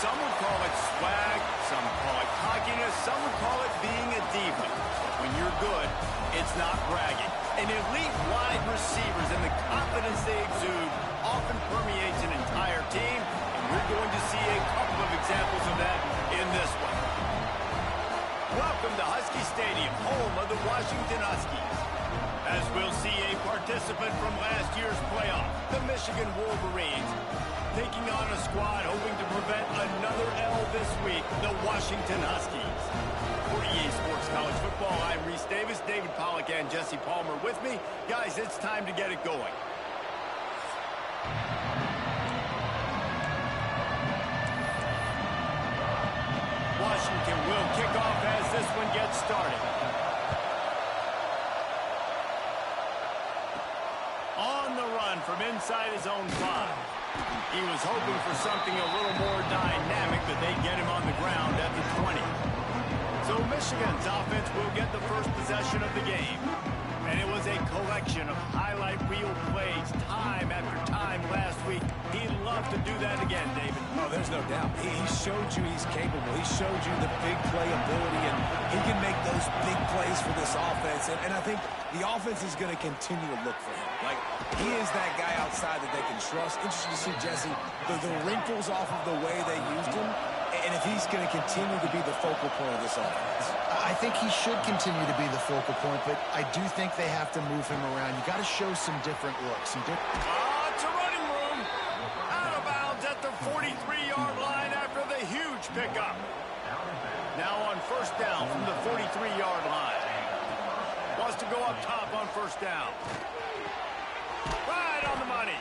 Some would call it swag, some call it cockiness, some would call it being a diva. But when you're good, it's not bragging. An elite wide receivers and the confidence they exude often permeates an entire team, and we're going to see a couple of examples of that in this one. Welcome to Husky Stadium, home of the Washington Huskies. As we'll see a participant from last year's playoff, the Michigan Wolverines, taking on a squad hoping to prevent another L this week, the Washington Huskies. For EA Sports College Football, I'm Reese Davis, David Pollack and Jesse Palmer with me. Guys, it's time to get it going. Washington will kick off as this one gets started. On the run from inside his own 5. He was hoping for something a little more dynamic, but they get him on the ground at the 20. So Michigan's offense will get the first possession of the game. And it was a collection of highlight reel plays time after time last week. He'd love to do that again, David. Oh, there's no doubt. He showed you he's capable. He showed you the big play ability, and he can make those big plays for this offense. And I think the offense is going to continue to look for him. Like, he is that guy outside that they can trust. Interesting to see, Jesse, the wrinkles off of the way they used him, and if he's going to continue to be the focal point of this offense. I think he should continue to be the focal point, but I do think they have to move him around. You got to show some different looks. It's a running room. Out of bounds at the 43-yard line after the huge pickup. Now on first down from the 43-yard line. Wants to go up top on first down. Right on the money.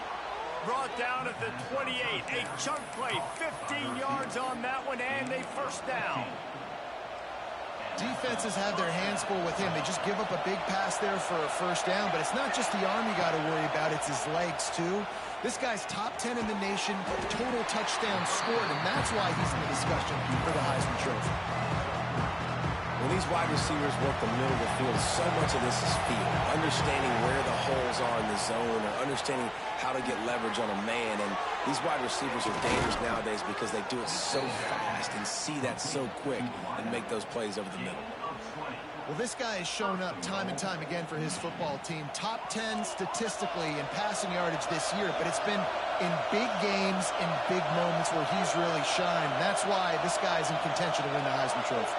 Brought down at the 28. A chunk play, 15 yards on that one, and a first down. Defenses have their hands full with him. They just give up a big pass there for a first down, but it's not just the arm you got to worry about, it's his legs too. This guy's top 10 in the nation, total touchdowns scored, and that's why he's in the discussion for the Heisman Trophy. When these wide receivers work the middle of the field, so much of this is feel. Understanding where the holes are in the zone, or understanding how to get leverage on a man. And these wide receivers are dangerous nowadays because they do it so fast and see that so quick and make those plays over the middle. Well, this guy has shown up time and time again for his football team. Top 10 statistically in passing yardage this year, but it's been in big games, in big moments where he's really shined. That's why this guy's in contention to win the Heisman Trophy.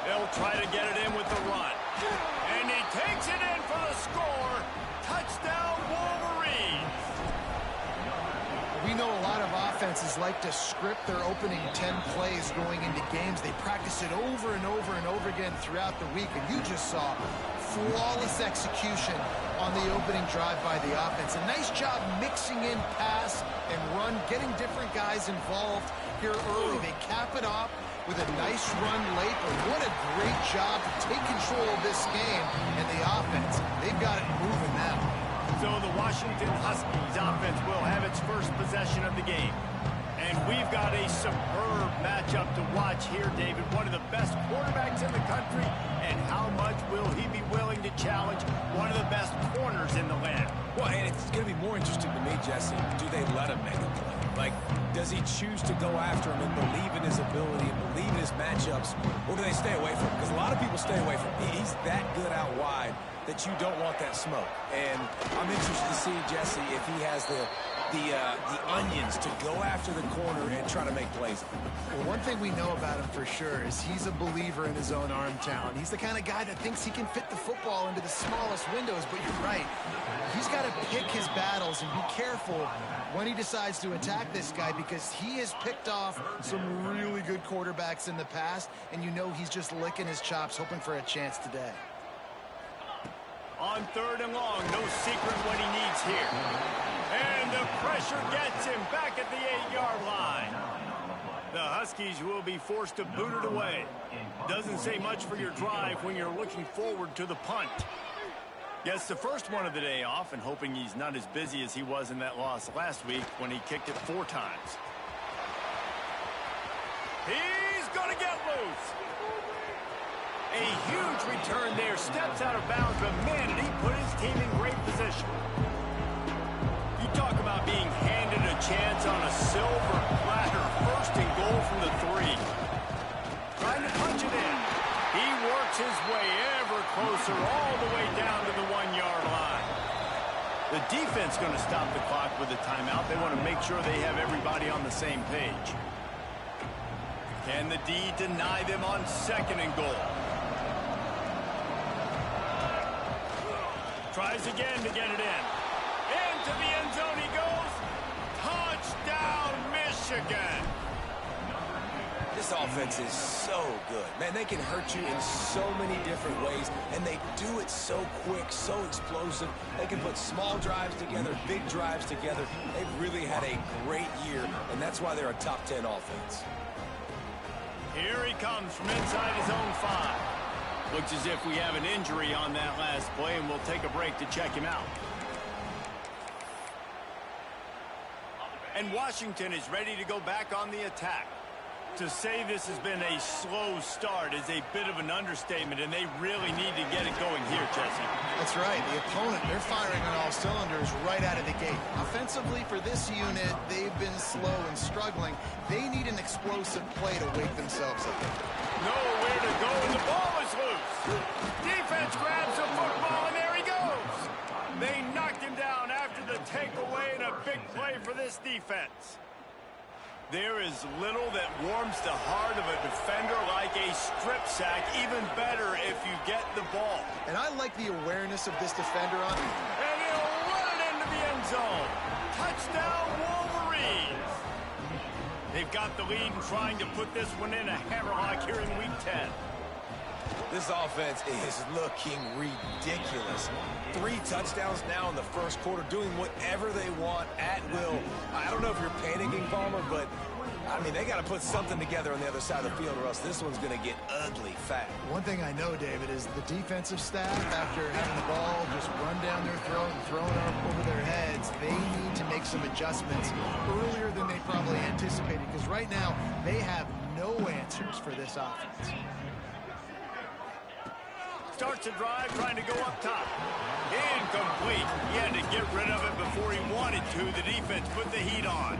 They'll try to get it in with the run. And he takes it in for the score. Touchdown, Wolverines. We know a lot of offenses like to script their opening 10 plays going into games. They practice it over and over and over again throughout the week. And you just saw flawless execution on the opening drive by the offense. A nice job mixing in pass and run, getting different guys involved here early. They cap it off with a nice run late, but what a great job to take control of this game and the offense. They've got it moving now. So the Washington Huskies offense will have its first possession of the game. And we've got a superb matchup to watch here, David. One of the best quarterbacks in the country, and how much will he be willing to challenge one of the best corners in the land? Well, and it's going to be more interesting to me, Jesse, do they let him make a play? Like, does he choose to go after him and believe in his ability and believe in his matchups, or do they stay away from him? Because a lot of people stay away from him. He's that good out wide that you don't want that smoke. And I'm interested to see, Jesse, if he has the onions to go after the corner and try to make plays. Well, one thing we know about him for sure is he's a believer in his own arm talent. He's the kind of guy that thinks he can fit the football into the smallest windows, but you're right. He's got to pick his battles and be careful when he decides to attack this guy, because he has picked off some really good quarterbacks in the past, and you know he's just licking his chops, hoping for a chance today. On third and long, no secret what he needs here. And the pressure gets him back at the 8-yard line. The Huskies will be forced to boot it away. Doesn't say much for your drive when you're looking forward to the punt. Gets the first one of the day off, and hoping he's not as busy as he was in that loss last week when he kicked it 4 times. He's going to get loose. A huge return there, steps out of bounds, but man, did he put his team in great position. You talk about being handed a chance on a silver platter. works his way ever closer all the way down to the 1-yard line. The defense going to stop the clock with a timeout. They want to make sure they have everybody on the same page. Can the D deny them on 2nd and goal? Tries again to get it in. Into the end zone he goes. Touchdown, Michigan. This offense is so good. Man, they can hurt you in so many different ways, and they do it so quick, so explosive. They can put small drives together, big drives together. They've really had a great year, and that's why they're a top 10 offense. Here he comes from inside his own 5. Looks as if we have an injury on that last play, and we'll take a break to check him out. And Washington is ready to go back on the attack. To say this has been a slow start is a bit of an understatement, and they really need to get it going here, Jesse. That's right. The opponent, they're firing on all cylinders right out of the gate. Offensively, for this unit, they've been slow and struggling. They need an explosive play to wake themselves up. Nowhere to go, and the ball is loose. Defense grabs the football, and there he goes. They knocked him down after the takeaway, and a big play for this defense. There is little that warms the heart of a defender like a strip sack. Even better if you get the ball. And I like the awareness of this defender on him. And he'll run it into the end zone. Touchdown, Wolverines. They've got the lead and trying to put this one in a hammerlock here in Week 10. This offense is looking ridiculous. 3 touchdowns now in the first quarter, doing whatever they want at will. I don't know if you're panicking, Palmer, but, I mean, they got to put something together on the other side of the field, or else this one's going to get ugly fast. One thing I know, David, is the defensive staff, after having the ball just run down their throat and thrown up over their heads, they need to make some adjustments earlier than they probably anticipated, because right now they have no answers for this offense. Starts a drive trying to go up top. Incomplete. He had to get rid of it before he wanted to. The defense put the heat on.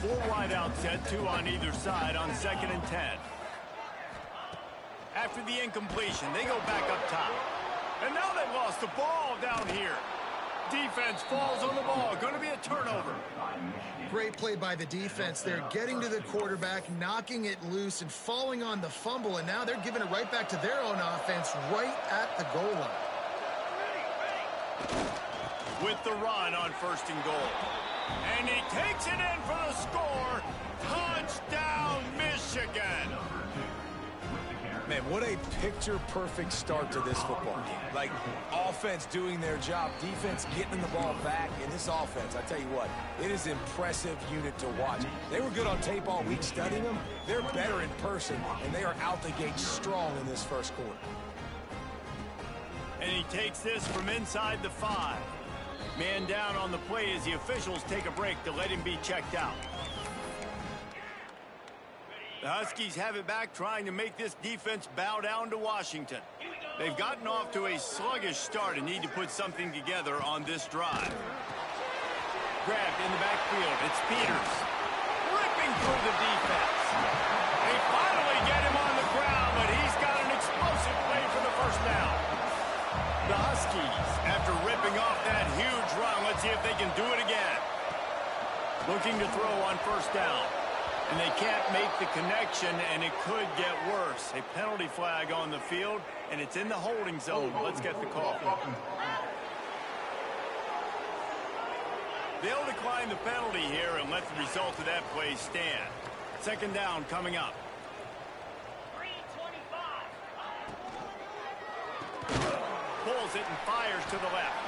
4 wide out set, 2 on either side on 2nd and 10. After the incompletion, they go back up top. And now they've lost the ball down here. Defense falls on the ball. Going to be a turnover. Great play by the defense. They're getting to the quarterback, knocking it loose, and falling on the fumble, and now they're giving it right back to their own offense right at the goal line. With the run on 1st and goal. And he takes it in for the score. Touchdown, Michigan. Man, what a picture-perfect start to this football game. Like, offense doing their job, defense getting the ball back, and this offense, I tell you what, it is an impressive unit to watch. They were good on tape all week studying them. They're better in person, and they are out the gate strong in this first quarter. And he takes this from inside the 5. Man down on the play as the officials take a break to let him be checked out. The Huskies have it back, trying to make this defense bow down to Washington. They've gotten off to a sluggish start and need to put something together on this drive. Grabbed in the backfield. It's Peters. Ripping through the defense. They finally get him on the ground, but he's got an explosive play for the 1st down. The Huskies, after ripping off that huge run, let's see if they can do it again. Looking to throw on 1st down. And they can't make the connection, and it could get worse. A penalty flag on the field, and it's in the holding zone. Let's get the call. They'll decline the penalty here and let the result of that play stand. 2nd down coming up. Pulls it and fires to the left.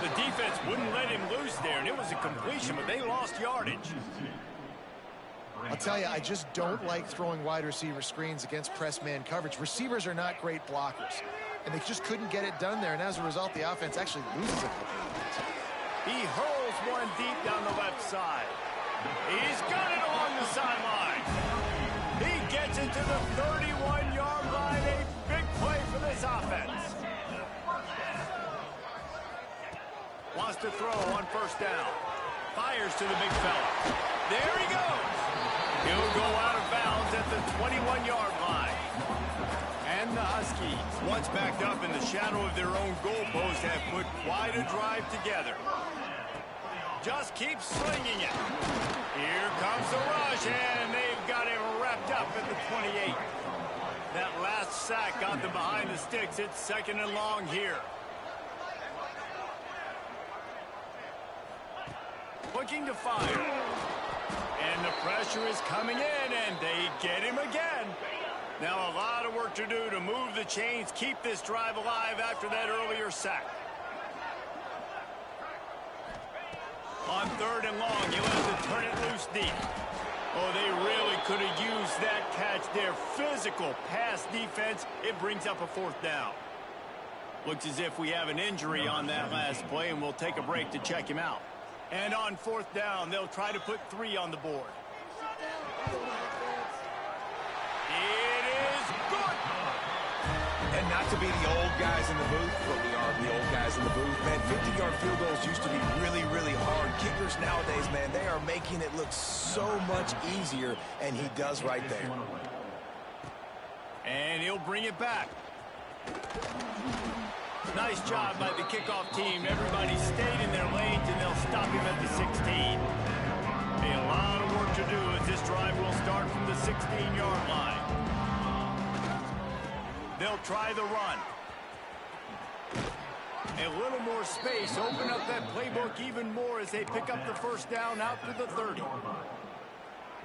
The defense wouldn't let him loose there, and it was a completion, but they lost yardage. I'll tell you, I just don't like throwing wide receiver screens against press man coverage. Receivers are not great blockers, and they just couldn't get it done there, and as a result, the offense actually loses a couple of points. He hurls one deep down the left side. He's got it along the sideline. He gets it to the 31-yard line. A big play for this offense. Wants to throw on 1st down. Fires to the big fella. There he goes. He'll go out of bounds at the 21-yard line. And And the Huskies, once backed up in the shadow of their own goalpost, have put quite a drive together. Just keep slinging it. Here comes the rush, and they've got it wrapped up at the 28. That last sack got them behind the sticks. It's 2nd and long here. Looking to fire. And the pressure is coming in, and they get him again. Now a lot of work to do to move the chains, keep this drive alive after that earlier sack. On 3rd and long, you'll have to turn it loose deep. Oh, they really could have used that catch. Their physical pass defense, it brings up a 4th down. Looks as if we have an injury on that last play, and we'll take a break to check him out. And on 4th down, they'll try to put 3 on the board. It is good. And not to be the old guys in the booth, but we are the old guys in the booth. Man, 50-yard field goals used to be really, really hard. Kickers nowadays, man, they are making it look so much easier, and he does right there. And he'll bring it back. Nice job by the kickoff team. Everybody stayed in their lanes, and they'll stop him at the 16. A lot of work to do as this drive will start from the 16-yard line. They'll try the run. A little more space. Open up that playbook even more as they pick up the 1st down out to the 30.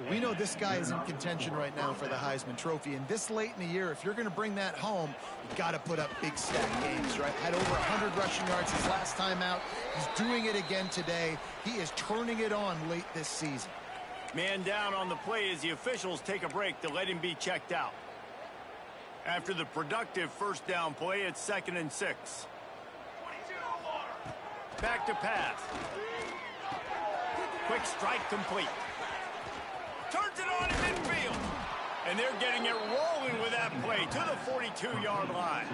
We know this guy is in contention right now for the Heisman Trophy, and this late in the year, if you're going to bring that home, you got to put up big stat games, right? Had over 100 rushing yards his last time out. He's doing it again today. He is turning it on late this season. Man down on the play as the officials take a break to let him be checked out. After the productive 1st down play, it's 2nd and 6. Back to pass. Quick strike complete. Turns it on in midfield. And they're getting it rolling with that play to the 42-yard line.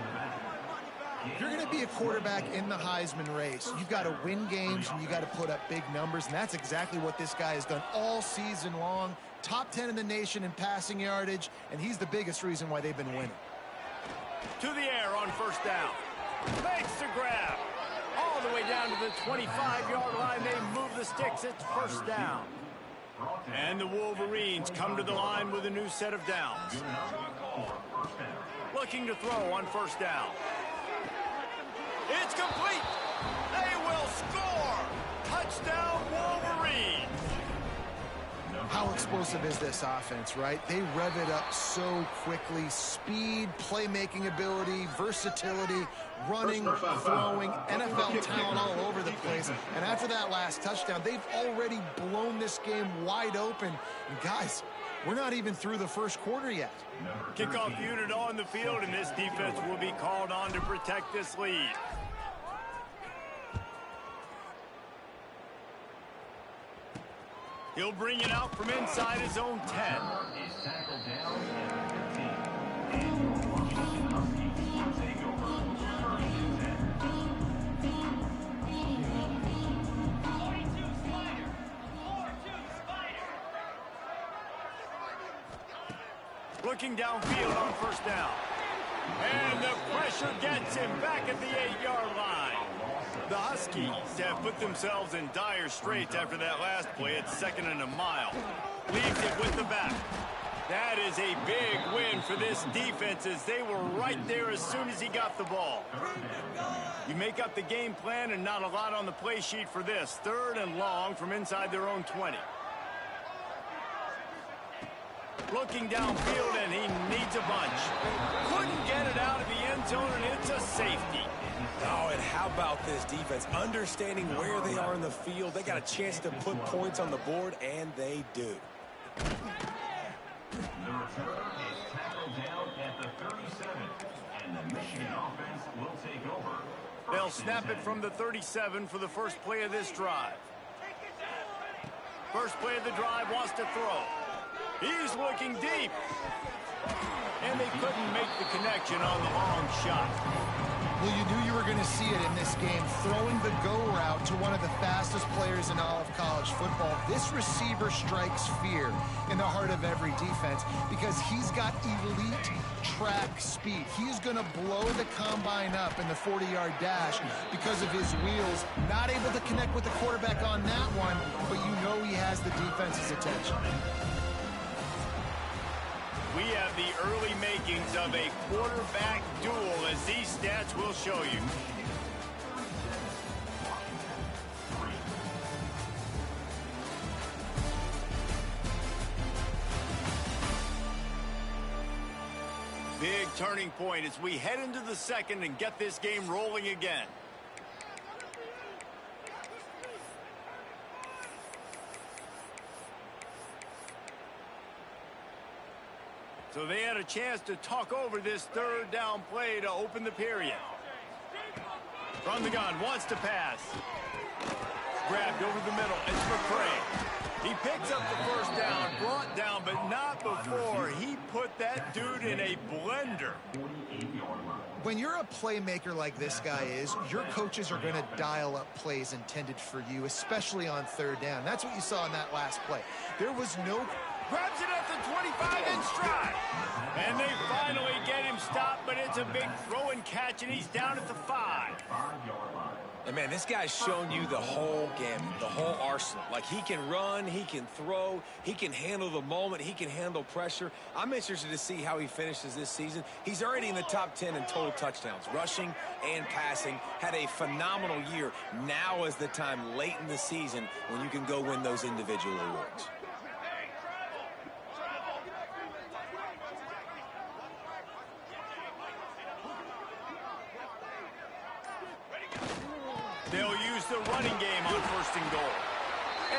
If you're going to be a quarterback in the Heisman race, you've got to win games and you got to put up big numbers, and that's exactly what this guy has done all season long. Top 10 in the nation in passing yardage, and he's the biggest reason why they've been winning. To the air on 1st down. Makes the grab. All the way down to the 25-yard line. They move the sticks. It's 1st down. And the Wolverines come to the line with a new set of downs. Looking to throw on 1st down. It's complete. They will score. Touchdown, Wolverines. How explosive is this offense, right? They rev it up so quickly. Speed, playmaking ability, versatility, running, throwing, NFL talent all over the place. And after that last touchdown, they've already blown this game wide open. And guys, we're not even through the 1st quarter yet. Kickoff unit on the field, and this defense will be called on to protect this lead. He'll bring it out from inside his own 10. Looking downfield on 1st down. And the pressure gets him back at the 8-yard line. The Huskies have put themselves in dire straits after that last play. It's 2nd and a mile. Leaves it with the back. That is a big win for this defense as they were right there as soon as he got the ball. You make up the game plan and not a lot on the play sheet for this. 3rd and long from inside their own 20. Looking downfield, and he needs a bunch. Couldn't get it out of the end zone, and it's a safety. Oh, and how about this defense? Understanding where they are in the field. They got a chance to put points on the board, and they do. The return is tackled down at the 37, and the Michigan offense will take over. They'll snap it from the 37 for the first play of this drive. First play of the drive, wants to throw. He's looking deep. And they couldn't make the connection on the long shot. Well, you knew you were going to see it in this game. Throwing the go route to one of the fastest players in all of college football. This receiver strikes fear in the heart of every defense because he's got elite track speed. He's going to blow the combine up in the 40-yard dash because of his wheels. Not able to connect with the quarterback on that one, but you know he has the defense's attention. We have the early makings of a quarterback duel, as these stats will show you. Big turning point as we head into the second and get this game rolling again. So they had a chance to talk over this third down play to open the period. From the gun, wants to pass. Grabbed over the middle. It's McCray. He picks up the first down, brought down, but not before he put that dude in a blender. When you're a playmaker like this guy is, your coaches are going to dial up plays intended for you, especially on third down. That's what you saw in that last play. There was no... Grabs it at the 25 in stride. And they finally get him stopped, but it's a big throw and catch, and he's down at the 5. And, man, this guy's shown you the whole gamut, the whole arsenal. Like, he can run, he can throw, he can handle the moment, he can handle pressure. I'm interested to see how he finishes this season. He's already in the top 10 in total touchdowns, rushing and passing. Had a phenomenal year. Now is the time late in the season when you can go win those individual awards. They'll use the running game on first and goal.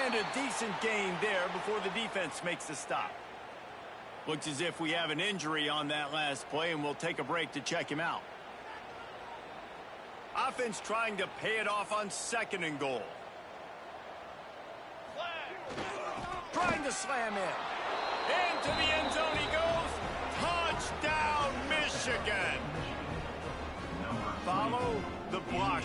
And a decent gain there before the defense makes the stop. Looks as if we have an injury on that last play, and we'll take a break to check him out. Offense trying to pay it off on second and goal. Trying to slam in. Into the end zone he goes. Touchdown, Michigan. Follow the blocker.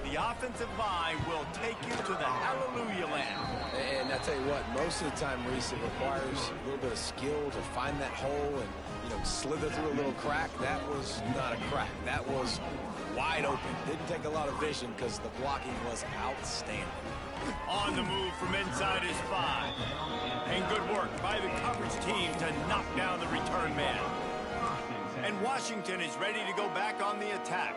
The offensive line will take you to the hallelujah land. And I tell you what, most of the time, Reese, it requires a little bit of skill to find that hole and, you know, slither through a little crack. That was not a crack. That was wide open. Didn't take a lot of vision because the blocking was outstanding. On the move from inside his 5. And good work by the coverage team to knock down the return man. And Washington is ready to go back on the attack.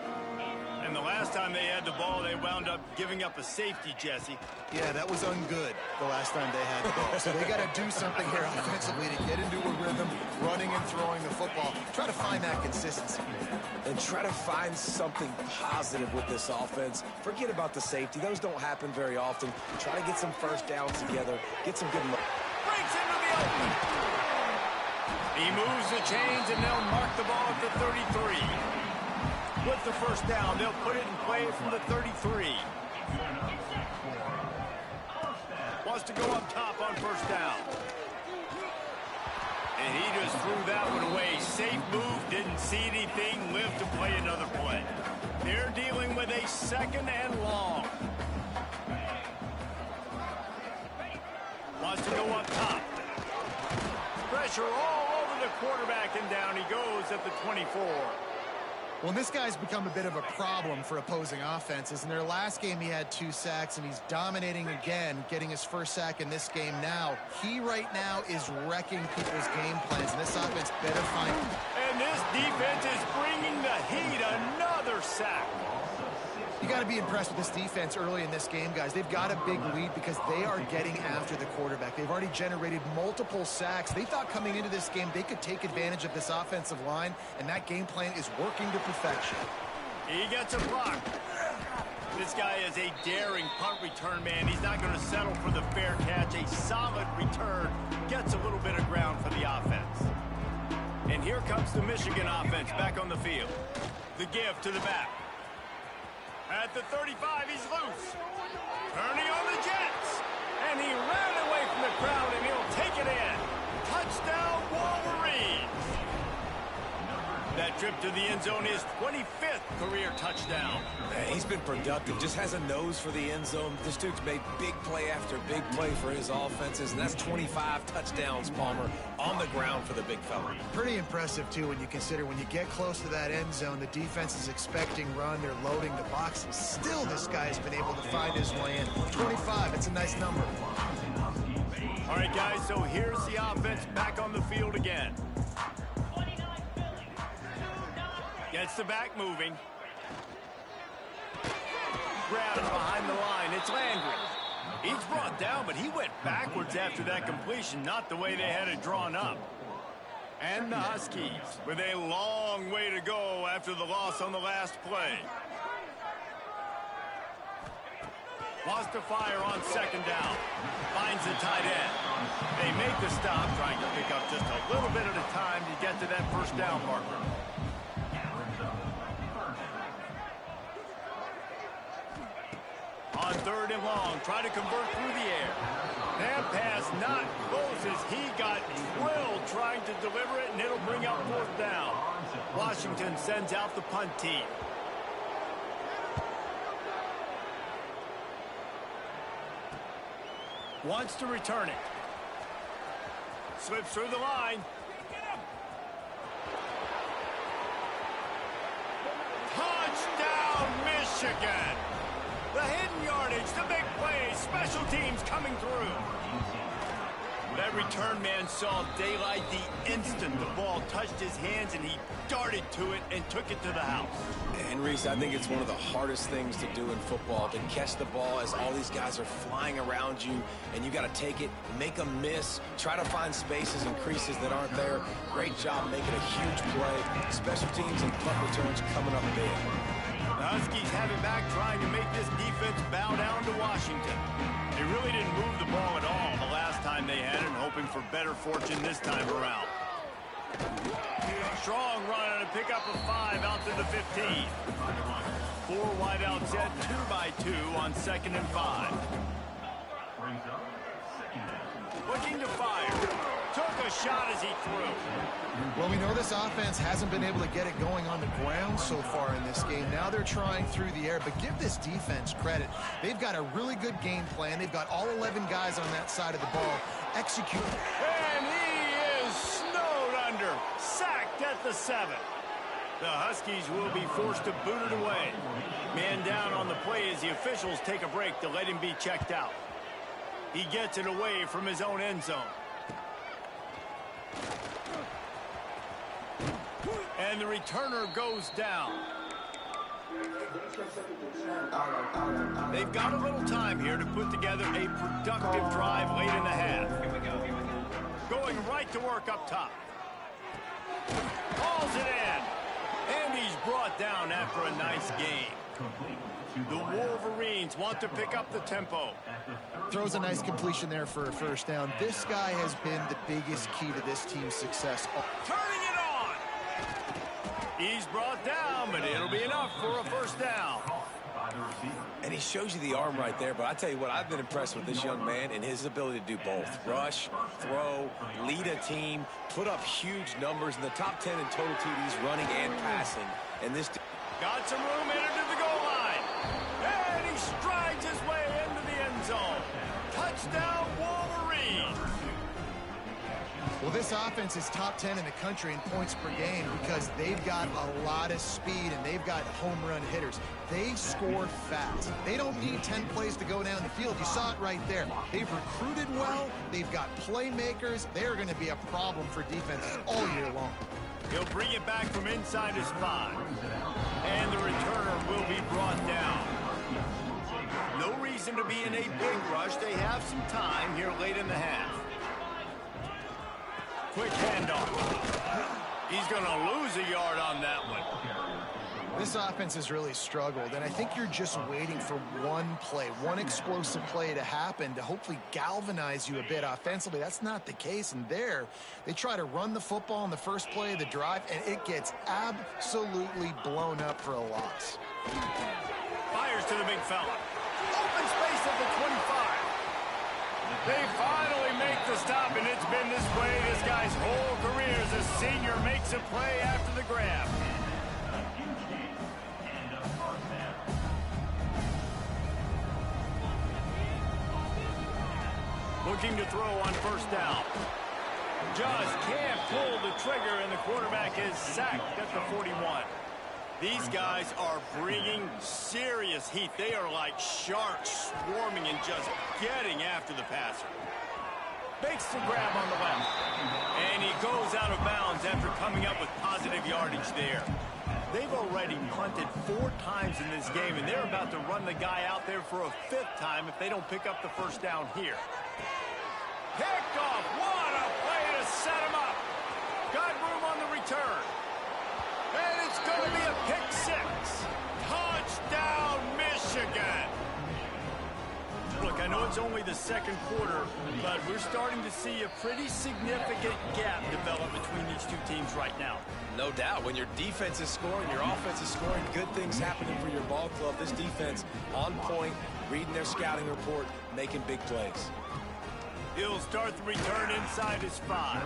And the last time they had the ball, they wound up giving up a safety, Jesse. Yeah, that was ungood the last time they had the ball. So they got to do something here offensively to get into a rhythm, running and throwing the football. Try to find that consistency. And try to find something positive with this offense. Forget about the safety. Those don't happen very often. Try to get some first downs together. Get some good... Breaks into the open. He moves the chains, and they'll mark the ball at the 33. With the first down, they'll put it in play from the 33. Wants to go up top on first down. And he just threw that one away. Safe move, didn't see anything, lived to play another play. They're dealing with a second and long. Wants to go up top. Pressure all over the quarterback, and down he goes at the 24. Well, this guy's become a bit of a problem for opposing offenses. In their last game, he had 2 sacks, and he's dominating again, getting his first sack in this game now. He right now is wrecking people's game plans, and this offense better find him. And this defense is bringing the heat. Another sack. You got to be impressed with this defense early in this game, guys. They've got a big lead because they are getting after the quarterback. They've already generated multiple sacks. They thought coming into this game they could take advantage of this offensive line, and that game plan is working to perfection. He gets a block. This guy is a daring punt return man. He's not going to settle for the fair catch. A solid return. Gets a little bit of ground for the offense. And here comes the Michigan offense back on the field. The give to the back. At the 35, he's loose. Turning on the Jets. And he ran away from the crowd, and he'll take it in. Touchdown, Wolverines. That trip to the end zone is 25th career touchdown. Man, he's been productive, just has a nose for the end zone. This dude's made big play after big play for his offenses, and that's 25 touchdowns, Palmer, on the ground for the big fella. Pretty impressive, too, when you consider when you get close to that end zone, the defense is expecting run, they're loading the box, and still this guy's been able to find his way in. 25, it's a nice number. All right, guys, so here's the offense back on the field again. Gets the back moving. Grabs behind the line. It's Landry. He's brought down, but he went backwards after that completion, not the way they had it drawn up. And the Huskies with a long way to go after the loss on the last play. Wants to fire on second down. Finds the tight end. They make the stop, trying to pick up just a little bit at a time to get to that first down marker. On third and long, try to convert through the air. That pass not close as he got drilled trying to deliver it, and it'll bring up fourth down. Washington sends out the punt team. Wants to return it. Slips through the line. Touchdown, Michigan! The hidden yardage, the big plays, special teams coming through. That return man saw daylight the instant the ball touched his hands, and he darted to it and took it to the house. And, Reese, I think it's one of the hardest things to do in football, to catch the ball as all these guys are flying around you, and you got to take it, make a miss, try to find spaces and creases that aren't there. Great job making a huge play. Special teams and punt returns coming up big. The Huskies have it back, trying to make this defense bow down to Washington. They really didn't move the ball at all the last time they had it, hoping for better fortune this time around. Strong run and a pickup of 5 out to the 15. 4 wide out set, 2 by 2 on 2nd and 5. Looking to fire. Took a shot as he threw. Well, we know this offense hasn't been able to get it going on the ground so far in this game. Now they're trying through the air, but give this defense credit. They've got a really good game plan. They've got all 11 guys on that side of the ball executing. And he is snowed under, sacked at the 7. The Huskies will be forced to boot it away. Man down on the play as the officials take a break to let him be checked out. He gets it away from his own end zone. And the returner goes down. They've got a little time here to put together a productive drive late in the half. Going right to work up top. Hauls it in. And he's brought down after a nice game. The Wolverines want to pick up the tempo. Throws a nice completion there for a first down. This guy has been the biggest key to this team's success. Turning it on. He's brought down, but it'll be enough for a first down. And he shows you the arm right there, but I tell you what, I've been impressed with this young man and his ability to do both. Rush, throw, lead a team, put up huge numbers in the top 10 in total TDs running and passing. And this got some room headed to the goal line. And he strides his way into the end zone. Touchdown, Wolverines. Well, this offense is top 10 in the country in points per game because they've got a lot of speed and they've got home run hitters. They score fast. They don't need 10 plays to go down the field. You saw it right there. They've recruited well. They've got playmakers. They're going to be a problem for defenses all year long. He'll bring it back from inside his 5. And the returner will be brought down. No reason to be in a big rush. They have some time here late in the half. Quick handoff. He's going to lose a yard on that one. This offense has really struggled, and I think you're just waiting for one play, one explosive play to happen to hopefully galvanize you a bit offensively. That's not the case, and there they try to run the football in the first play of the drive, and it gets absolutely blown up for a loss. Fires to the big fella. Open space at the 25. They finally make the stop, and it's been this way this guy's whole career as a senior makes a play after the grab. Looking to throw on first down. Just can't pull the trigger, and the quarterback is sacked at the 41. These guys are bringing serious heat. They are like sharks swarming and just getting after the passer. Makes the grab on the left. And he goes out of bounds after coming up with positive yardage there. They've already punted 4 times in this game, and they're about to run the guy out there for a 5th time if they don't pick up the first down here. Picked off. What a play to set him up. Got room on the return. And it's going to be a pick 6. Touchdown, Michigan. Look, I know it's only the second quarter, but we're starting to see a pretty significant gap develop between these two teams right now. No doubt. When your defense is scoring, your offense is scoring, good things happening for your ball club. This defense on point, reading their scouting report, making big plays. He'll start the return inside his 5.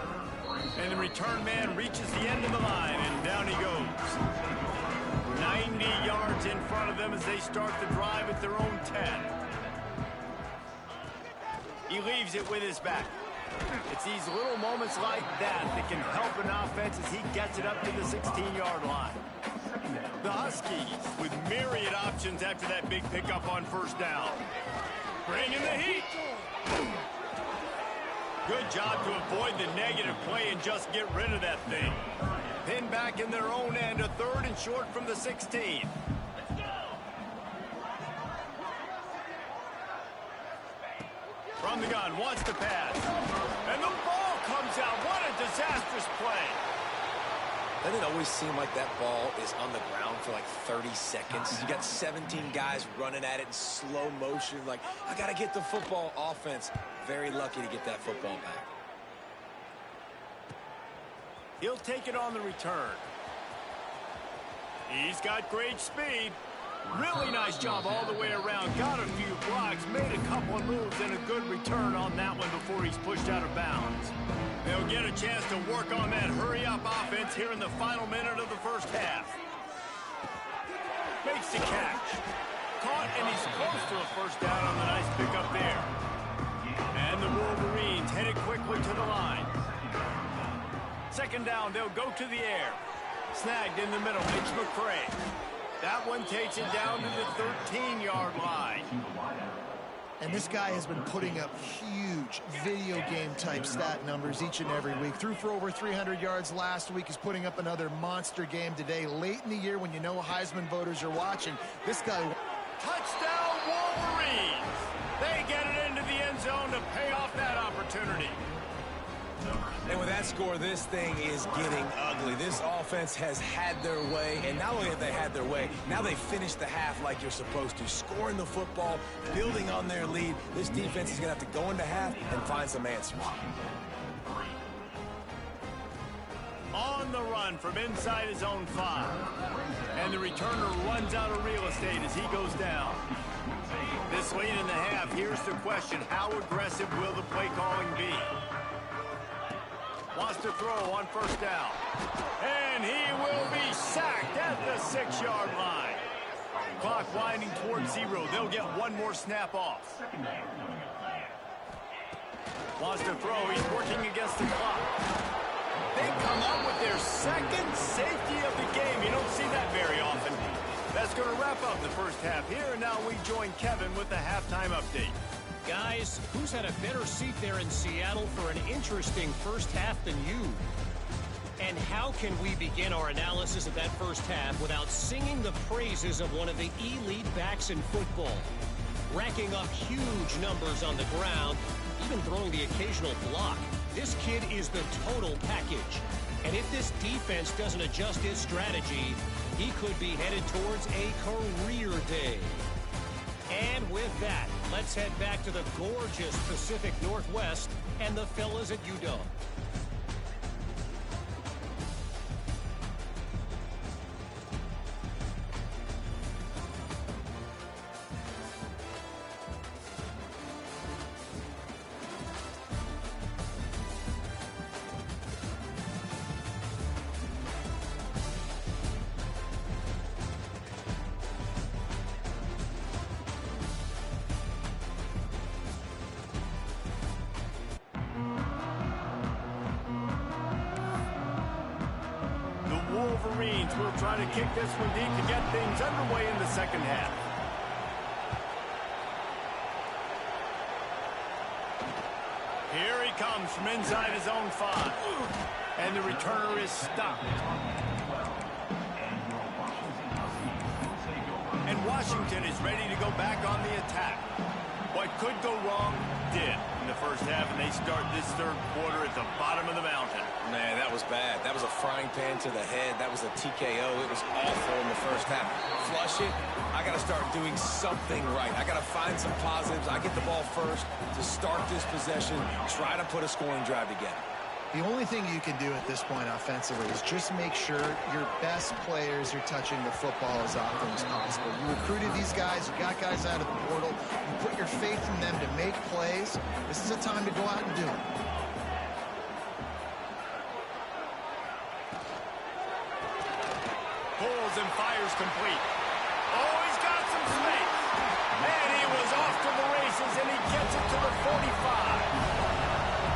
And the return man reaches the end of the line, and down he goes. 90 yards in front of them as they start the drive at their own 10. He leaves it with his back. It's these little moments like that can help an offense as he gets it up to the 16-yard line. The Huskies with myriad options after that big pickup on first down. Bringing the heat. Good job to avoid the negative play and just get rid of that thing. Pinned back in their own end, a 3rd and short from the 16. From the gun, wants to pass. And the ball comes out. What a disastrous play. Doesn't it always seem like that ball is on the ground for like 30 seconds? You got 17 guys running at it in slow motion. Like, I got to get the football. Offense, very lucky to get that football back. He'll take it on the return. He's got great speed. Really nice job all the way around. Got a few blocks, made a couple of moves, and a good return on that one before he's pushed out of bounds. They'll get a chance to work on that hurry-up offense here in the final minute of the first half. Makes the catch. Caught, and he's close to a first down on the nice pickup there. And the Wolverines headed quickly to the line. Second down, they'll go to the air. Snagged in the middle, Mitch McCray. That one takes it down to the 13-yard line. And this guy has been putting up huge video game type stat numbers each and every week. Threw for over 300 yards last week. He's putting up another monster game today. Late in the year when you know Heisman voters are watching, this guy... Touchdown Wolverines! They get it into the end zone to pay off that opportunity. And with that score, this thing is getting ugly. This offense has had their way, and not only have they had their way, now they finished the half like you're supposed to, scoring the football, building on their lead. This defense is going to have to go into half and find some answers. On the run from inside his own 5. And the returner runs out of real estate as he goes down. This late in the half, here's the question. How aggressive will the play calling be? Wants to throw on first down. And he will be sacked at the 6-yard line. Clock winding towards 0. They'll get one more snap off. Wants to throw. He's working against the clock. They come up with their second safety of the game. You don't see that very often. That's going to wrap up the first half here. And now we join Kevin with the halftime update. Guys, who's had a better seat there in Seattle for an interesting first half than you? And how can we begin our analysis of that first half without singing the praises of one of the elite backs in football? Racking up huge numbers on the ground, even throwing the occasional block. This kid is the total package. And if this defense doesn't adjust his strategy, he could be headed towards a career day. And with that, let's head back to the gorgeous Pacific Northwest and the fellas at UW. Wolverines will try to kick this one deep to get things underway in the second half. Here he comes from inside his own 5. And the returner is stopped. And Washington is ready to go back on the attack. What could go wrong did in the first half, and they start this third quarter at the bottom of the mountain. Man, that was bad. That was a frying pan to the head. That was a TKO. It was awful in the first half. Flush it. I got to start doing something right. I got to find some positives. I get the ball first to start this possession, try to put a scoring drive together. The only thing you can do at this point offensively is just make sure your best players are touching the football as often as possible. You recruited these guys, you got guys out of the portal, you put your faith in them to make plays. This is a time to go out and do it. Pulls and fires complete. Oh, he's got some space. And he was off to the races, and he gets it to the 45.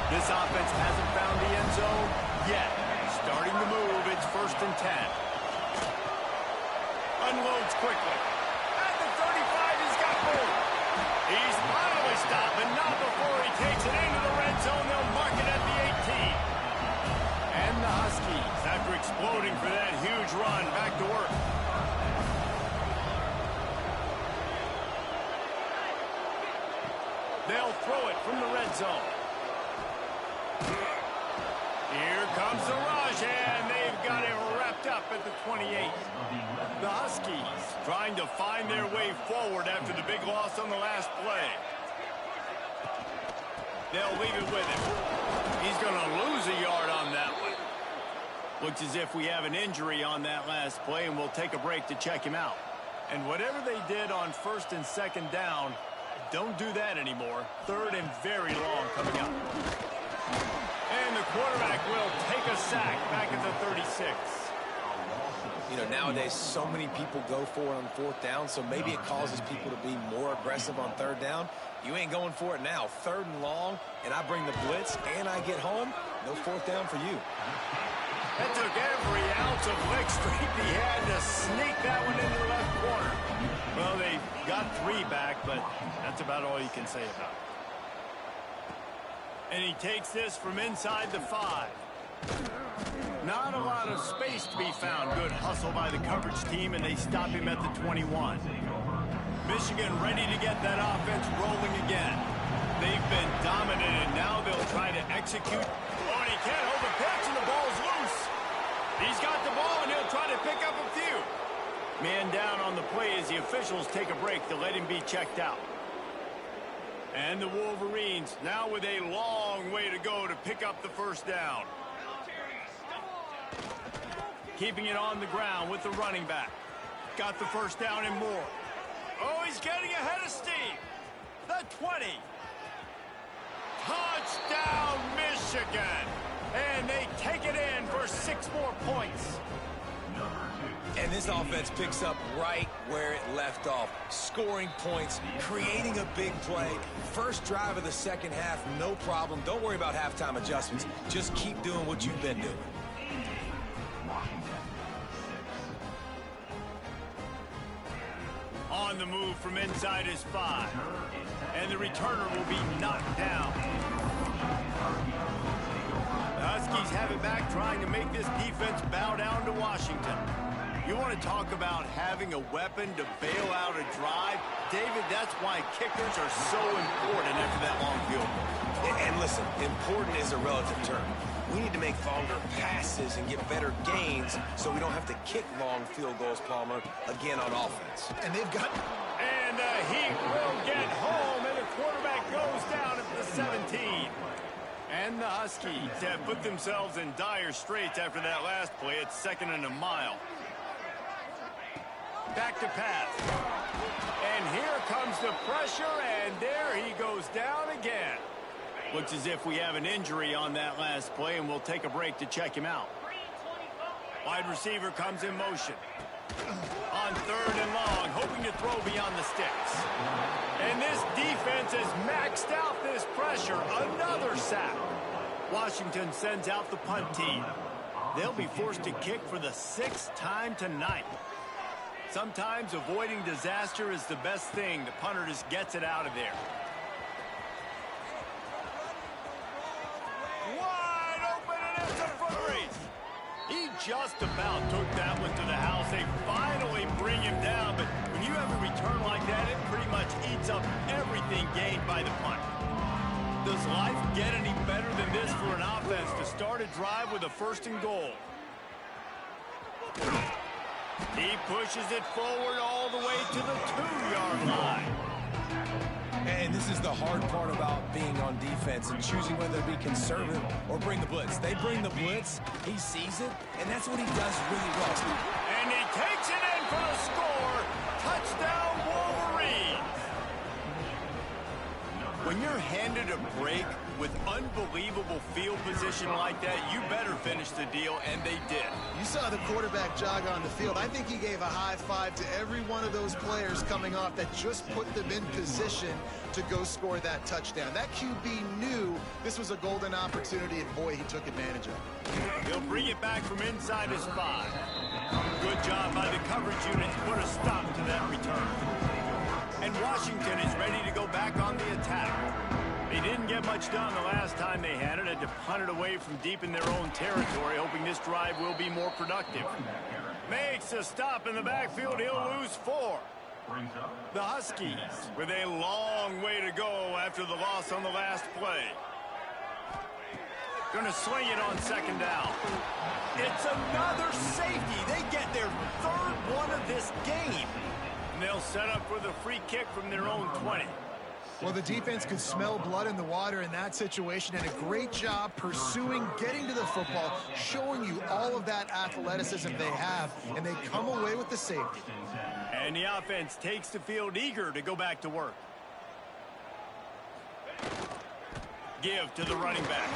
This offense hasn't found the end zone yet. Starting to move, it's 1st and 10. Unloads quickly. At the 35, he's got room. He's finally stopped, but not before he takes it into the red zone. They'll mark it at the 18. And the Huskies, after exploding for that huge run, back to work. They'll throw it from the red zone. Here comes the rush, and they've got it wrapped up at the 28. The Huskies trying to find their way forward after the big loss on the last play. They'll leave it with him. He's going to lose a yard on that one. Looks as if we have an injury on that last play, and we'll take a break to check him out. And whatever they did on 1st and 2nd down, don't do that anymore. 3rd and very long coming up. And the quarterback will take a sack back at the 36. You know, nowadays so many people go for it on 4th down, so maybe it causes people to be more aggressive on 3rd down. You ain't going for it now. 3rd and long, and I bring the blitz, and I get home. No 4th down for you. That took every ounce of leg strength he had to sneak that one into the left corner. Well, they got 3 back, but that's about all you can say about it. And he takes this from inside the 5. Not a lot of space to be found. Good hustle by the coverage team, and they stop him at the 21. Michigan ready to get that offense rolling again. They've been dominated. Now they'll try to execute. Oh, and he can't hold the pitch, and the ball's loose. He's got the ball, and he'll try to pick up a few. Man down on the play as the officials take a break to let him be checked out. And the Wolverines now with a long way to go to pick up the 1st down. Keeping it on the ground with the running back. Got the 1st down and more. Oh, he's getting ahead of steam. The 20. Touchdown, Michigan. And they take it in for 6 more points. And this offense picks up right where it left off. Scoring points, creating a big play. First drive of the second half, no problem. Don't worry about halftime adjustments. Just keep doing what you've been doing. On the move from inside his 5. And the returner will be knocked down. The Huskies have it back, trying to make this defense bow down to Washington. You want to talk about having a weapon to bail out a drive? David, that's why kickers are so important after that long field goal. And listen, important is a relative term. We need to make longer passes and get better gains so we don't have to kick long field goals, Palmer, again on offense. And they've got... And he will get home, and the quarterback goes down at the 17. And the Huskies have put themselves in dire straits after that last play. It's 2nd and a mile. Back to pass. And here comes the pressure, and there he goes down again. Looks as if we have an injury on that last play, and we'll take a break to check him out. Wide receiver comes in motion. On 3rd and long, hoping to throw beyond the sticks. And this defense has maxed out this pressure. Another sack. Washington sends out the punt team. they'll be forced to kick for the 6th time tonight. Sometimes avoiding disaster is the best thing. The punter just gets it out of there. Wide open, and it's a foot race. He just about took that one to the house. They finally bring him down, but when you have a return like that, it pretty much eats up everything gained by the punt. Does life get any better than this for an offense to start a drive with a 1st and goal? He pushes it forward all the way to the 2-yard line. And this is the hard part about being on defense and choosing whether to be conservative or bring the blitz. They bring the blitz, he sees it, and that's what he does really well. And he takes it in for the score. Touchdown, Wolverines. When you're handed a break with unbelievable field position like that, you better finish the deal, and they did. You saw the quarterback jog on the field. I think he gave a high five to every one of those players coming off that just put them in position to go score that touchdown. That QB knew this was a golden opportunity, and boy, he took advantage of it. He'll bring it back from inside his 5. Good job by the coverage unit to put a stop to that return. And Washington is ready to go back on the attack. They didn't get much done the last time they had it. Had to punt it away from deep in their own territory, hoping this drive will be more productive. Makes a stop in the backfield. He'll lose 4. The Huskies with a long way to go after the loss on the last play. Gonna swing it on 2nd down. It's another safety. They get their 3rd one of this game. And they'll set up for the free kick from their own 20. Well, the defense could smell blood in the water in that situation, and a great job pursuing, getting to the football, showing you all of that athleticism they have, and they come away with the safety. And the offense takes the field eager to go back to work. Give to the running back.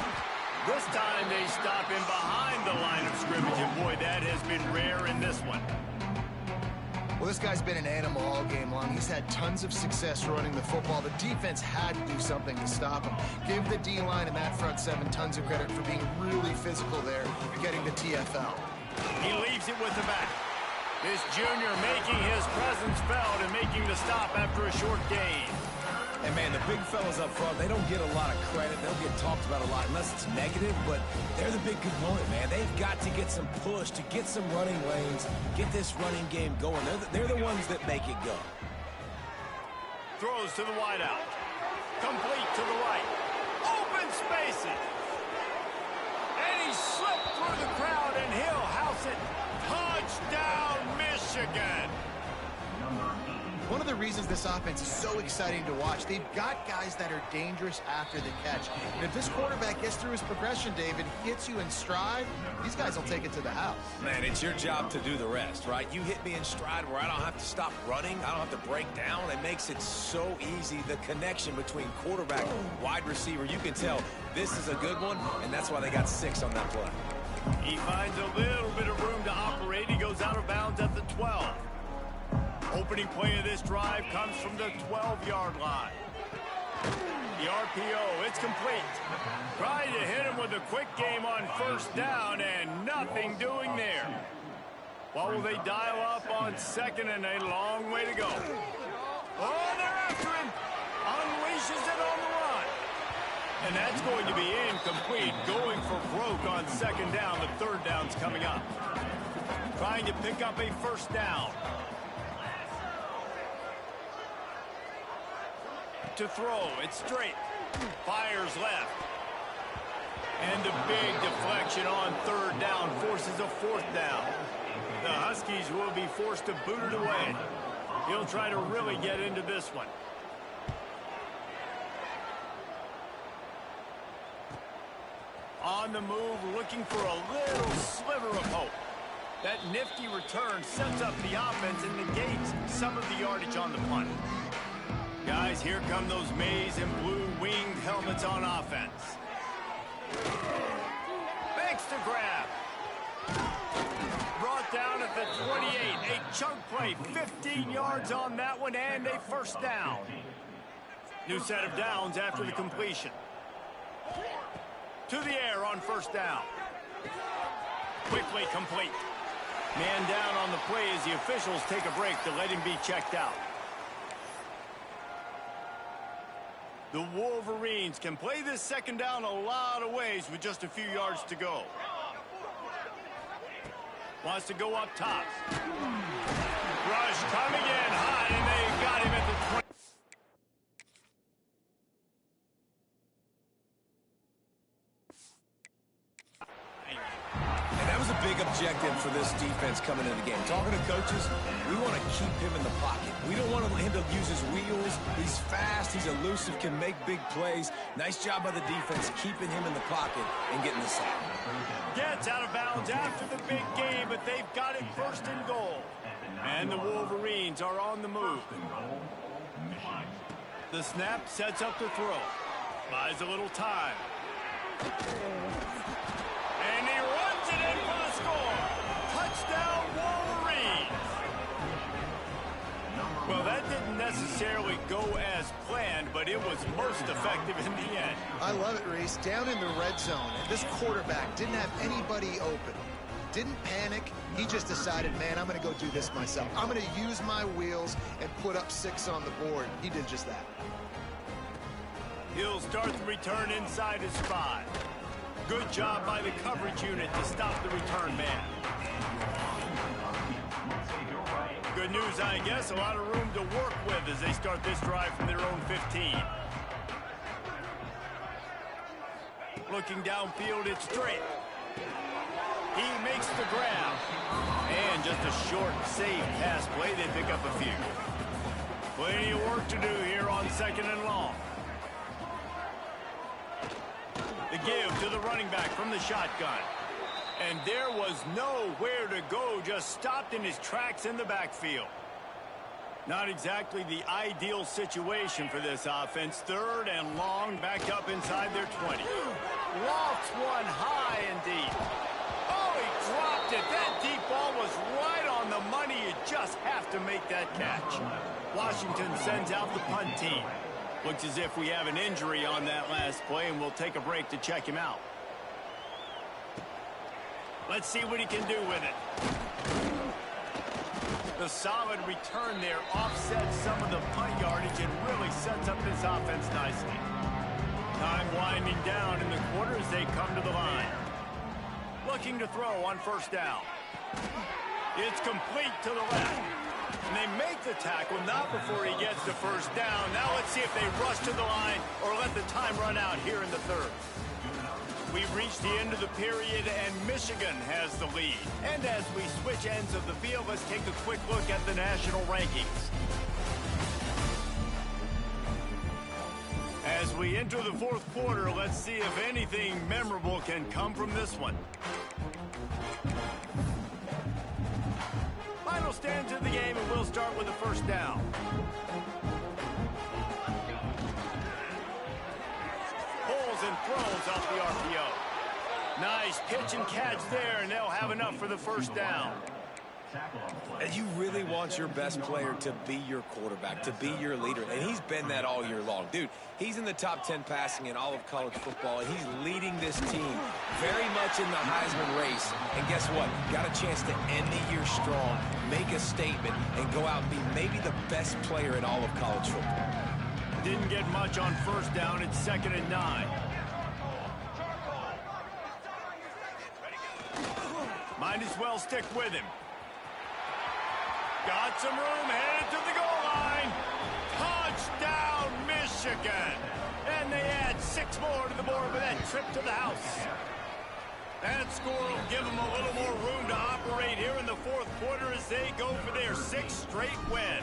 This time they stop him behind the line of scrimmage, and boy, that has been rare in this one. Well, this guy's been an animal all game long. He's had tons of success running the football. The defense had to do something to stop him. Give the D-line and that front 7 tons of credit for being really physical there, getting the TFL. He leaves it with the back. This junior making his presence felt and making the stop after a short gain. And, man, the big fellas up front, they don't get a lot of credit. They'll get talked about a lot unless it's negative, but they're the big component, man. They've got to get some push, to get some running lanes, get this running game going. They're the ones that make it go. Throws to the wideout. Complete to the right. Open spaces. And he slipped through the crowd, and he'll house it. Touchdown, Michigan. One of the reasons this offense is so exciting to watch, they've got guys that are dangerous after the catch. And if this quarterback gets through his progression, David, hits you in stride, these guys will take it to the house. Man, it's your job to do the rest, right? You hit me in stride where I don't have to stop running. I don't have to break down. It makes it so easy. The connection between quarterback and wide receiver, you can tell this is a good one, and that's why they got 6 on that play. He finds a little bit of room to operate. He goes out of bounds at the 12. Opening play of this drive comes from the 12-yard line. The RPO, it's complete. Trying to hit him with a quick game on 1st down, and nothing doing there. What will they dial up on 2nd, and a long way to go? Oh, they're after him. Unleashes it on the run. And that's going to be incomplete. Going for broke on 2nd down. The 3rd down's coming up. Trying to pick up a 1st down. To throw, it's straight. Fires left. And the big deflection on 3rd down forces a 4th down. The Huskies will be forced to boot it away. He'll try to really get into this one. On the move, looking for a little sliver of hope. That nifty return sets up the offense and negates some of the yardage on the punt. Guys, here come those maize and blue winged helmets on offense. Makes the grab. Brought down at the 28. A chunk play, 15 yards on that one, and a 1st down. New set of downs after the completion. To the air on 1st down. Quickly complete. Man down on the play as the officials take a break to let him be checked out. The Wolverines can play this second down a lot of ways with just a few yards to go. Wants to go up top. Rush coming in high, and they got him at the 20. And that was a big objective for this defense coming into the game. Talking to coaches, we want to keep him in the pocket. We don't want him to use his wheels. He's fast, he's elusive, can make big plays. Nice job by the defense keeping him in the pocket and getting the sack. Gets out of bounds after the big game, but they've got it first and goal. And the Wolverines are on the move. The snap sets up the throw. Buys a little time. And he runs it in for the score. Touchdown, Wolverines. Well, that didn't necessarily go as planned, but it was most effective in the end. I love it, Reese. Down in the red zone, and this quarterback didn't have anybody open. Didn't panic. He just decided, man, I'm going to go do this myself. I'm going to use my wheels and put up 6 on the board. He did just that. He'll start the return inside his 5. Good job by the coverage unit to stop the return man. Good news, I guess. A lot of room to work with as they start this drive from their own 15. Looking downfield, it's straight. He makes the grab. And just a short, safe pass play. They pick up a few. Plenty of work to do here on 2nd and long. The give to the running back from the shotgun. And there was nowhere to go, just stopped in his tracks in the backfield. Not exactly the ideal situation for this offense. 3rd and long, back up inside their 20. Lofts one high and deep. Oh, he dropped it. That deep ball was right on the money. You just have to make that catch. Washington sends out the punt team. Looks as if we have an injury on that last play, and we'll take a break to check him out. Let's see what he can do with it. The solid return there offsets some of the punt yardage and really sets up this offense nicely. Time winding down in the quarter as they come to the line. Looking to throw on 1st down. It's complete to the left. And they make the tackle, not before he gets to 1st down. Now let's see if they rush to the line or let the time run out here in the 3rd. We've reached the end of the period, and Michigan has the lead. And as we switch ends of the field, let's take a quick look at the national rankings. As we enter the 4th quarter, let's see if anything memorable can come from this one. Final stands of the game, and we'll start with the 1st down. Pulls and throws off the RPO. Nice pitch and catch there, and they'll have enough for the 1st down. And you really want your best player to be your quarterback, to be your leader. And he's been that all year long. Dude, he's in the top 10 passing in all of college football, and he's leading this team very much in the Heisman race. And guess what? Got a chance to end the year strong, make a statement, and go out and be maybe the best player in all of college football. Didn't get much on 1st down. It's 2nd and 9. Might as well stick with him. Got some room, headed to the goal line. Touchdown, Michigan. And they add 6 more to the board with that trip to the house. That score will give them a little more room to operate here in the 4th quarter as they go for their 6th straight win.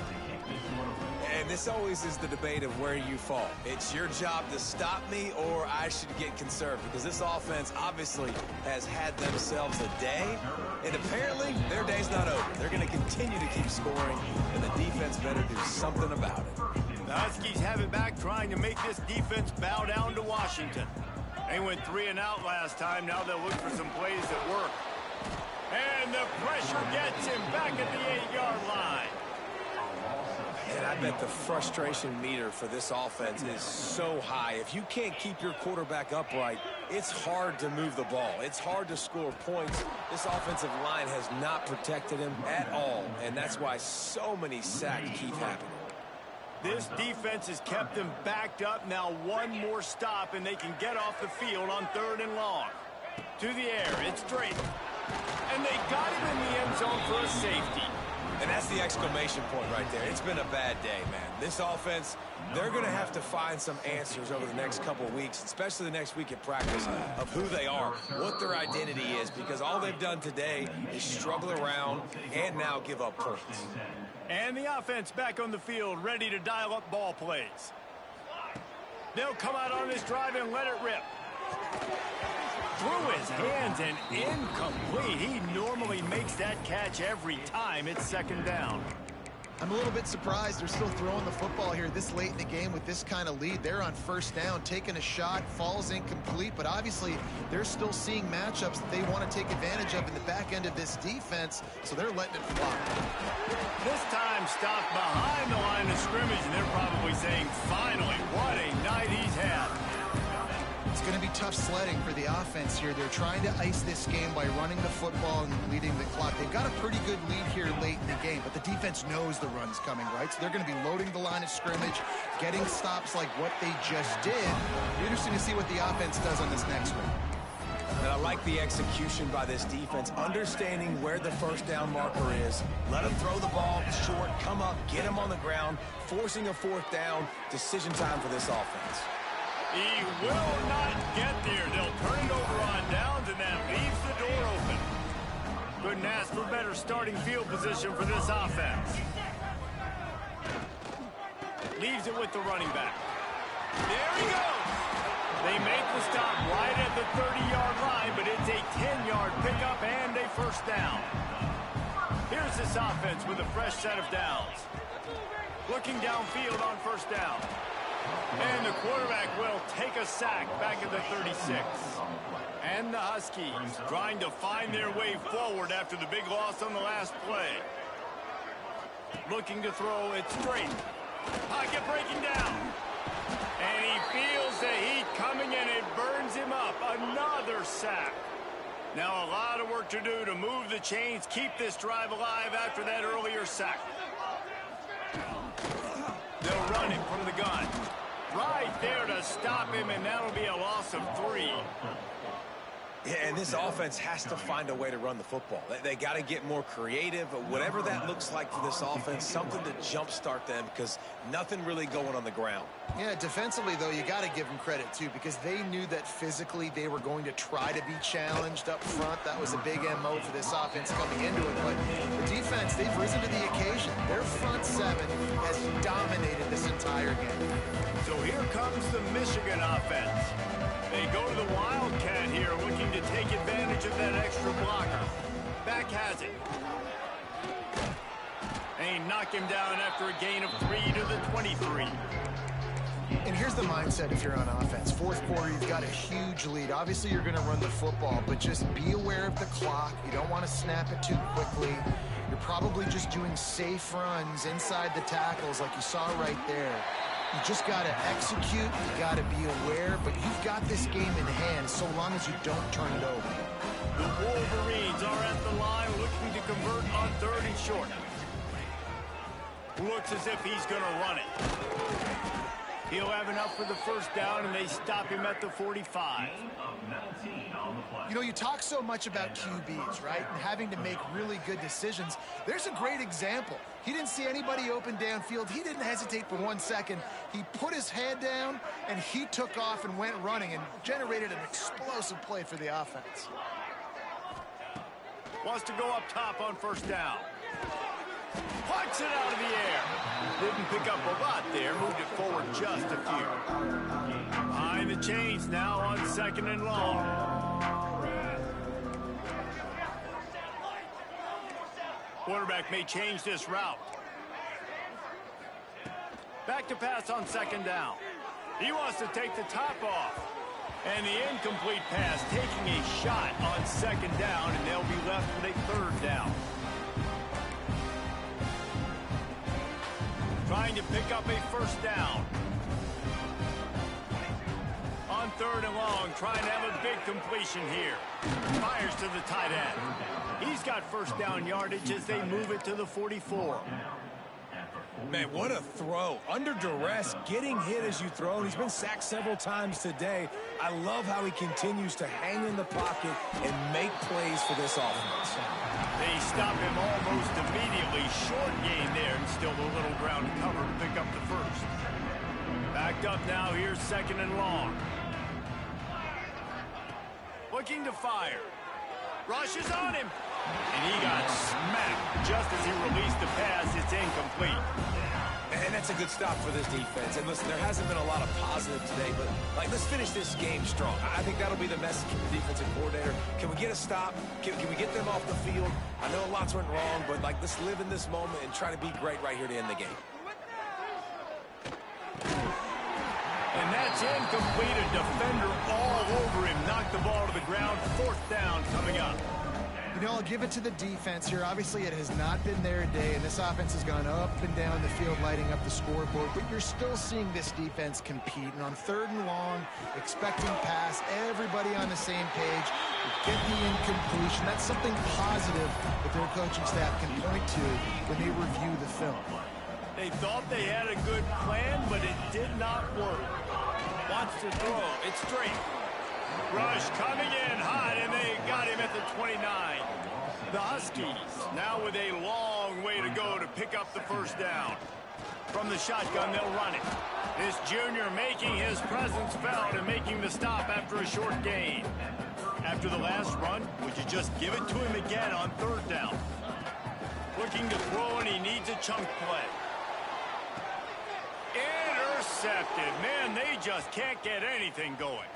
And this always is the debate of where you fall. It's your job to stop me, or I should get conserved, because this offense obviously has had themselves a day, and apparently their day's not over. They're going to continue to keep scoring, and the defense better do something about it. The Huskies have it back, trying to make this defense bow down to Washington. They went 3 and out last time. Now they'll look for some plays that work. And the pressure gets him back at the 8-yard line. And I bet the frustration meter for this offense is so high. If you can't keep your quarterback upright, it's hard to move the ball. It's hard to score points. This offensive line has not protected him at all, and that's why so many sacks keep happening. This defense has kept them backed up. Now one more stop, and they can get off the field on 3rd and long. To the air, it's Drake. And they got him in the end zone for a safety. And that's the exclamation point right there. It's been a bad day, man. This offense, they're going to have to find some answers over the next couple of weeks, especially the next week at practice, of who they are, what their identity is, because all they've done today is struggle around and now give up points. And the offense back on the field, ready to dial up ball plays. They'll come out on this drive and let it rip. Through his hands and incomplete. He normally makes that catch every time it's 2nd down. I'm a little bit surprised they're still throwing the football here this late in the game with this kind of lead. They're on 1st down, taking a shot, falls incomplete, but obviously they're still seeing matchups that they want to take advantage of in the back end of this defense, so they're letting it fly. This time stopped behind the line of scrimmage, and they're probably saying, finally, what a night he's had. It's going to be tough sledding for the offense here. They're trying to ice this game by running the football and leading the clock. They've got a pretty good lead here late in the game, but the defense knows the run's coming, right? So they're going to be loading the line of scrimmage, getting stops like what they just did. It'll be interesting to see what the offense does on this next one. And I like the execution by this defense, understanding where the 1st down marker is. Let them throw the ball short, come up, get them on the ground, forcing a 4th down. Decision time for this offense. He will not get there. They'll turn it over on downs, and that leaves the door open. Couldn't ask for better starting field position for this offense. Leaves it with the running back. There he goes. They make the stop right at the 30-yard line, but it's a 10-yard pickup and a 1st down. Here's this offense with a fresh set of downs. Looking downfield on 1st down. And the quarterback will take a sack back at the 36. And the Huskies trying to find their way forward after the big loss on the last play. Looking to throw it straight. Pocket breaking down. And he feels the heat coming, and it burns him up. Another sack. Now a lot of work to do to move the chains, keep this drive alive after that earlier sack. They'll run him from the gun. Right there to stop him, and that'll be a loss of 3. Yeah, and this offense has to find a way to run the football. They got to get more creative, whatever that looks like for this offense, something to jumpstart them, because nothing really going on the ground. Yeah, defensively, though, you got to give them credit, too, because they knew that physically they were going to try to be challenged up front. That was a big MO for this offense coming into it. But the defense, they've risen to the occasion. Their front 7 has dominated this entire game. So here comes the Michigan offense. They go to the Wildcat here, looking to take advantage of that extra blocker. Back has it. And he knocked him down after a gain of 3 to the 23. And here's the mindset if you're on offense. 4th quarter, you've got a huge lead. Obviously, you're going to run the football, but just be aware of the clock. You don't want to snap it too quickly. You're probably just doing safe runs inside the tackles like you saw right there. You just got to execute, you got to be aware, but you've got this game in hand so long as you don't turn it over. The Wolverines are at the line looking to convert on 3rd and short. Looks as if he's going to run it. He'll have enough for the 1st down, and they stop him at the 45. You know, you talk so much about QBs, right? And having to make really good decisions. There's a great example. He didn't see anybody open downfield. He didn't hesitate for 1 second. He put his head down, and he took off and went running and generated an explosive play for the offense. Wants to go up top on 1st down. Punch it out of the air. Didn't pick up a lot there. Moved it forward just a few. Behind the chains now on 2nd and long. Quarterback may change this route. Back to pass on 2nd down. He wants to take the top off. And the incomplete pass taking a shot on 2nd down, and they'll be left with a 3rd down. trying to pick up a first down. On 3rd and long, trying to have a big completion here. Fires to the tight end. He's got first down yardage as they move it to the 44. Man, what a throw. Under duress, getting hit as you throw. And he's been sacked several times today. I love how he continues to hang in the pocket and make plays for this offense. They stop him almost immediately. Short gain there, and still a little ground to cover to pick up the first. Backed up now, here's 2nd and long. Looking to fire. Rushes on him. And he got smacked just as he released the pass. It's incomplete. And that's a good stop for this defense. And listen, there hasn't been a lot of positive today, but let's finish this game strong. I think that'll be the message from the defensive coordinator. Can we get a stop? Can we get them off the field? I know lots went wrong, but let's live in this moment and try to be great right here to end the game. And that's incomplete. A defender all over him. Knocked the ball to the ground. 4th down coming up. You know, I'll give it to the defense here. Obviously, it has not been their day, and this offense has gone up and down the field, lighting up the scoreboard. But you're still seeing this defense compete. And on 3rd and long, expecting pass, everybody on the same page. Get the incompletion. That's something positive that their coaching staff can point to when they review the film. They thought they had a good plan, but it did not work. Wants to throw. It's straight. Rush coming in hot, and they got him at the 29. The Huskies now with a long way to go to pick up the first down. From the shotgun, they'll run it. This junior making his presence felt and making the stop after a short gain. After the last run, would you just give it to him again on 3rd down? Looking to throw, and he needs a chunk play. Intercepted. Man, they just can't get anything going.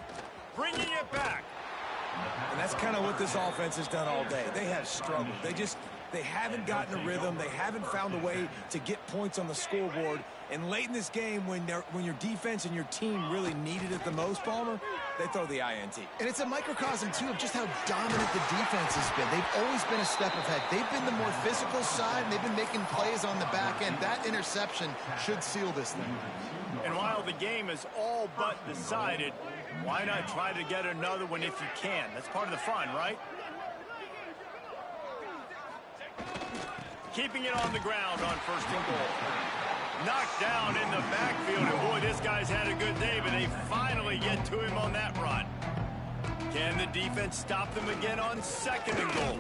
Bringing it back. And that's kind of what this offense has done all day. They have struggled. They haven't gotten a rhythm. They haven't found a way to get points on the scoreboard. And late in this game, when your defense and your team really needed it the most, Palmer, they throw the INT. And it's a microcosm, too, of just how dominant the defense has been. They've always been a step ahead. They've been the more physical side, and they've been making plays on the back end. That interception should seal this thing. And while the game is all but decided, why not try to get another one if you can? That's part of the fun, right? Keeping it on the ground on 1st and goal. Knocked down in the backfield, and boy, this guy's had a good day, but they finally get to him on that run. Can the defense stop them again on 2nd and goal?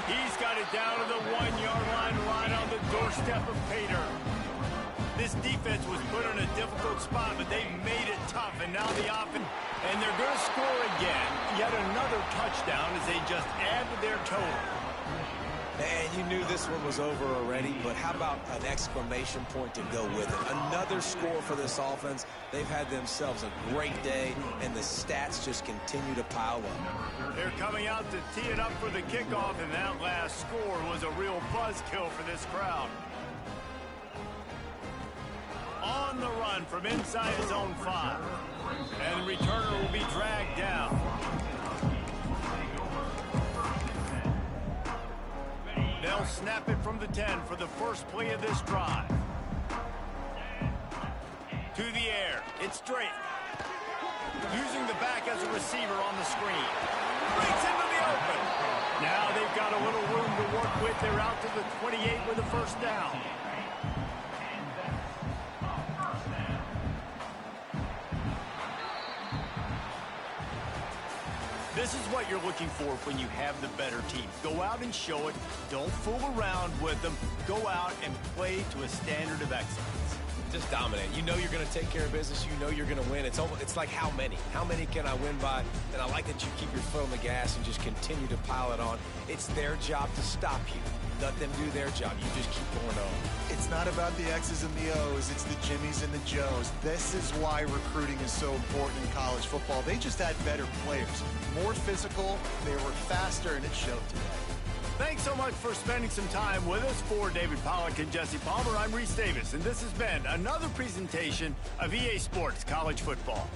He's got it down to the 1-yard line, right on the doorstep of Pater. This defense was put in a difficult spot, but they made it tough, and now the offense, and they're going to score again. Yet another touchdown as they just add to their total. And you knew this one was over already, but how about an exclamation point to go with it? Another score for this offense. They've had themselves a great day, and the stats just continue to pile up. They're coming out to tee it up for the kickoff, and that last score was a real buzzkill for this crowd. On the run from inside his own 5. And the returner will be dragged down. They'll snap it from the 10 for the first play of this drive. To the air. It's Drake. Using the back as a receiver on the screen. Breaks into the open. Now they've got a little room to work with. They're out to the 28 with a first down. This is what you're looking for when you have the better team. Go out and show it. Don't fool around with them. Go out and play to a standard of excellence. Just dominate. You know you're going to take care of business. You know you're going to win. It's like how many? How many can I win by? And I like that you keep your foot on the gas and just continue to pile it on. It's their job to stop you. Let them do their job. You just keep going on. It's not about the X's and the O's. It's the Jimmies and the Joes. This is why recruiting is so important in college football. They just had better players. More physical, they were faster, and it showed today. Thanks so much for spending some time with us. For David Pollack and Jesse Palmer, I'm Reese Davis, and this has been another presentation of EA Sports College Football.